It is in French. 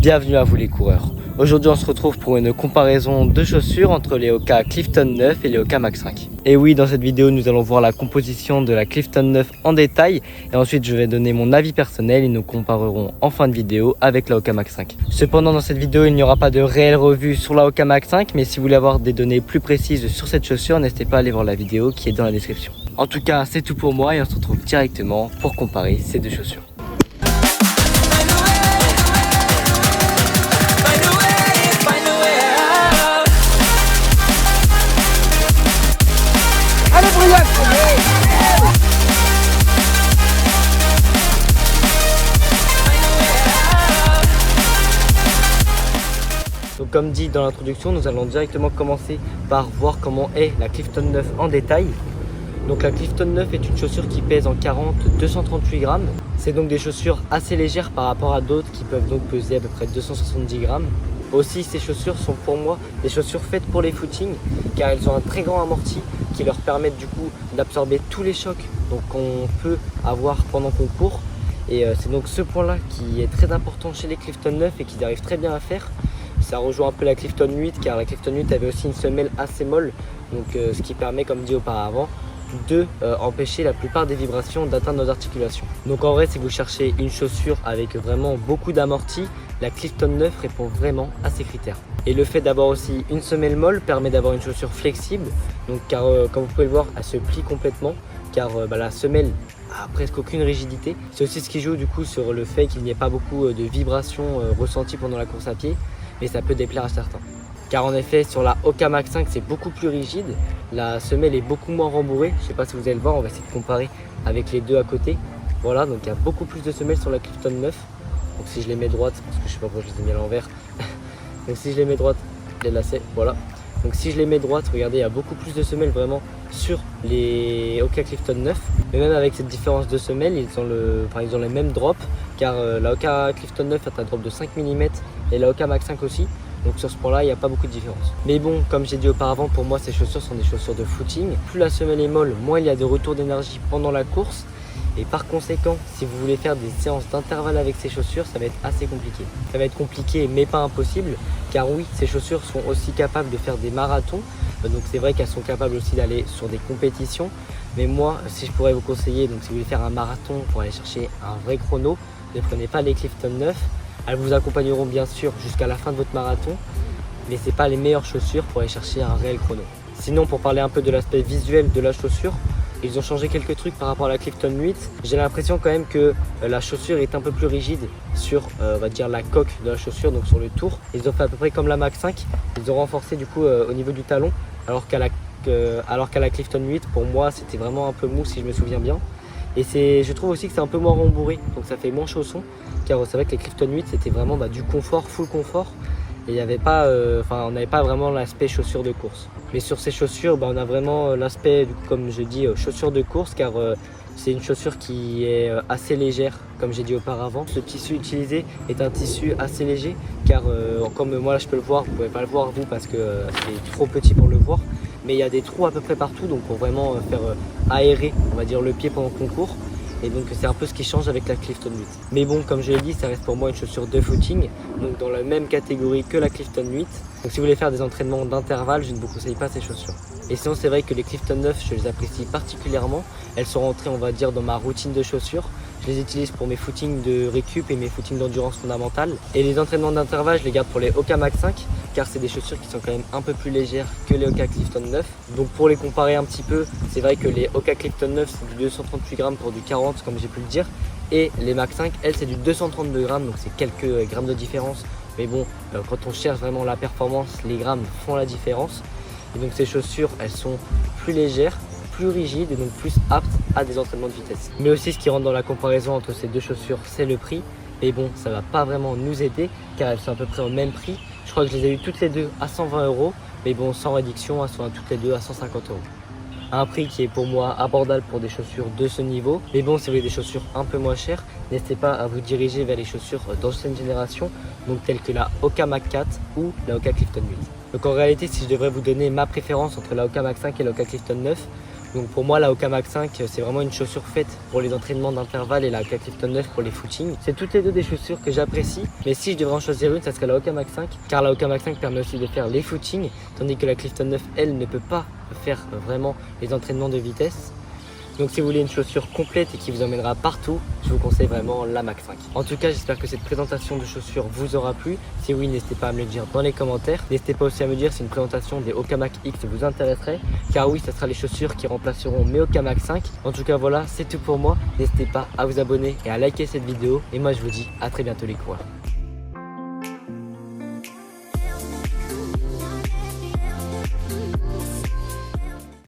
Bienvenue à vous les coureurs. Aujourd'hui on se retrouve pour une comparaison de chaussures entre les Hoka Clifton 9 et les Hoka Mach 5. Et oui, dans cette vidéo nous allons voir la composition de la Clifton 9 en détail et ensuite je vais donner mon avis personnel et nous comparerons en fin de vidéo avec la Hoka Mach 5. Cependant dans cette vidéo il n'y aura pas de réelle revue sur la Hoka Mach 5, mais si vous voulez avoir des données plus précises sur cette chaussure, n'hésitez pas à aller voir la vidéo qui est dans la description. En tout cas c'est tout pour moi et on se retrouve directement pour comparer ces deux chaussures. Donc comme dit dans l'introduction, nous allons directement commencer par voir comment est la Clifton 9 en détail. Donc la Clifton 9 est une chaussure qui pèse en 40 238 grammes. C'est donc des chaussures assez légères par rapport à d'autres qui peuvent donc peser à peu près 270 grammes. Aussi, ces chaussures sont pour moi des chaussures faites pour les footings car elles ont un très grand amorti qui leur permettent du coup d'absorber tous les chocs qu'on peut avoir pendant qu'on court. Et c'est donc ce point là qui est très important chez les Clifton 9 et qu'ils arrivent très bien à faire. Ça rejoint un peu la Clifton 8 car la Clifton 8 avait aussi une semelle assez molle, donc ce qui permet, comme dit auparavant, de empêcher la plupart des vibrations d'atteindre nos articulations. Donc en vrai, si vous cherchez une chaussure avec vraiment beaucoup d'amorti, la Clifton 9 répond vraiment à ces critères. Et le fait d'avoir aussi une semelle molle permet d'avoir une chaussure flexible, donc car comme vous pouvez le voir, elle se plie complètement car la semelle a presque aucune rigidité. C'est aussi ce qui joue du coup sur le fait qu'il n'y ait pas beaucoup de vibrations ressenties pendant la course à pied, mais ça peut déplaire à certains. Car en effet, sur la Hoka Mach 5, c'est beaucoup plus rigide. La semelle est beaucoup moins rembourrée. Je ne sais pas si vous allez le voir, on va essayer de comparer avec les deux à côté. Voilà, donc il y a beaucoup plus de semelles sur la Clifton 9. Donc si je les mets droites, parce que je sais pas pourquoi je les ai mis à l'envers. Donc si je les mets droites, les lacets, voilà. Donc si je les mets droites, regardez, il y a beaucoup plus de semelles vraiment sur les Hoka Clifton 9. Mais même avec cette différence de semelles, ils ont les mêmes drops. Car la Hoka Clifton 9 a un drop de 5 mm et la Hoka Mach 5 aussi. Donc sur ce point là il n'y a pas beaucoup de différence. Mais bon, comme j'ai dit auparavant, pour moi ces chaussures sont des chaussures de footing. Plus la semelle est molle, moins il y a de retour d'énergie pendant la course. Et par conséquent, si vous voulez faire des séances d'intervalle avec ces chaussures, ça va être assez compliqué. Ça va être compliqué mais pas impossible. Car oui, ces chaussures sont aussi capables de faire des marathons. Donc c'est vrai qu'elles sont capables aussi d'aller sur des compétitions. Mais moi, si je pourrais vous conseiller, donc si vous voulez faire un marathon pour aller chercher un vrai chrono, ne prenez pas les Clifton 9. Elles vous accompagneront bien sûr jusqu'à la fin de votre marathon, mais ce n'est pas les meilleures chaussures pour aller chercher un réel chrono. Sinon, pour parler un peu de l'aspect visuel de la chaussure, ils ont changé quelques trucs par rapport à la Clifton 8. J'ai l'impression quand même que la chaussure est un peu plus rigide sur on va dire la coque de la chaussure, donc sur le tour. Ils ont fait à peu près comme la Mach 5. Ils ont renforcé du coup au niveau du talon, alors qu'à la Clifton 8, pour moi, c'était vraiment un peu mou si je me souviens bien. Et je trouve aussi que c'est un peu moins rembourré, donc ça fait moins chausson. Car c'est vrai que les Clifton 8 c'était vraiment du confort, full confort. Et il y avait pas, on n'avait pas vraiment l'aspect chaussures de course. Mais sur ces chaussures, on a vraiment l'aspect, comme je dis, chaussures de course, car c'est une chaussure qui est assez légère, comme j'ai dit auparavant. Ce tissu utilisé est un tissu assez léger, car comme moi là je peux le voir, vous ne pouvez pas le voir vous parce que c'est trop petit pour le voir. Mais il y a des trous à peu près partout, donc pour vraiment faire aérer, on va dire, le pied pendant qu'on court. Et donc c'est un peu ce qui change avec la Clifton 8. Mais bon, comme je l'ai dit, ça reste pour moi une chaussure de footing, donc dans la même catégorie que la Clifton 8. Donc si vous voulez faire des entraînements d'intervalle, je ne vous conseille pas ces chaussures. Et sinon c'est vrai que les Clifton 9, je les apprécie particulièrement. Elles sont rentrées, on va dire, dans ma routine de chaussures. Je les utilise pour mes footings de récup et mes footings d'endurance fondamentale. Et les entraînements d'intervalle, je les garde pour les Hoka Mach 5, car c'est des chaussures qui sont quand même un peu plus légères que les Hoka Clifton 9. Donc pour les comparer un petit peu, c'est vrai que les Hoka Clifton 9 c'est du 238 grammes pour du 40 comme j'ai pu le dire. Et les Mach 5, elles c'est du 232 grammes, donc c'est quelques grammes de différence. Mais bon, quand on cherche vraiment la performance, les grammes font la différence. Et donc ces chaussures, elles sont plus légères, plus rigides et donc plus aptes à des entraînements de vitesse. Mais aussi ce qui rentre dans la comparaison entre ces deux chaussures, c'est le prix. Mais bon, ça va pas vraiment nous aider car elles sont à peu près au même prix. Je crois que je les ai eues toutes les deux à 120 €, mais bon, sans réduction, elles sont toutes les deux à 150 €. Un prix qui est pour moi abordable pour des chaussures de ce niveau. Mais bon, si vous voulez des chaussures un peu moins chères, n'hésitez pas à vous diriger vers les chaussures d'ancienne génération, donc telles que la Hoka Mach 4 ou la Hoka Clifton 8. Donc en réalité, si je devrais vous donner ma préférence entre la Hoka Mach 5 et la Hoka Clifton 9, Donc pour moi la Hoka Max 5 c'est vraiment une chaussure faite pour les entraînements d'intervalle et la Hoka Clifton 9 pour les footings. C'est toutes les deux des chaussures que j'apprécie, mais si je devrais en choisir une, ça serait la Hoka Max 5, car la Hoka Max 5 permet aussi de faire les footings, tandis que la Clifton 9 elle ne peut pas faire vraiment les entraînements de vitesse. Donc si vous voulez une chaussure complète et qui vous emmènera partout, je vous conseille vraiment la Max 5. En tout cas, j'espère que cette présentation de chaussures vous aura plu. Si oui, n'hésitez pas à me le dire dans les commentaires. N'hésitez pas aussi à me dire si une présentation des Hoka Max X vous intéresserait, car oui, ce sera les chaussures qui remplaceront mes Hoka Max 5. En tout cas, voilà, c'est tout pour moi. N'hésitez pas à vous abonner et à liker cette vidéo. Et moi, je vous dis à très bientôt les coureurs.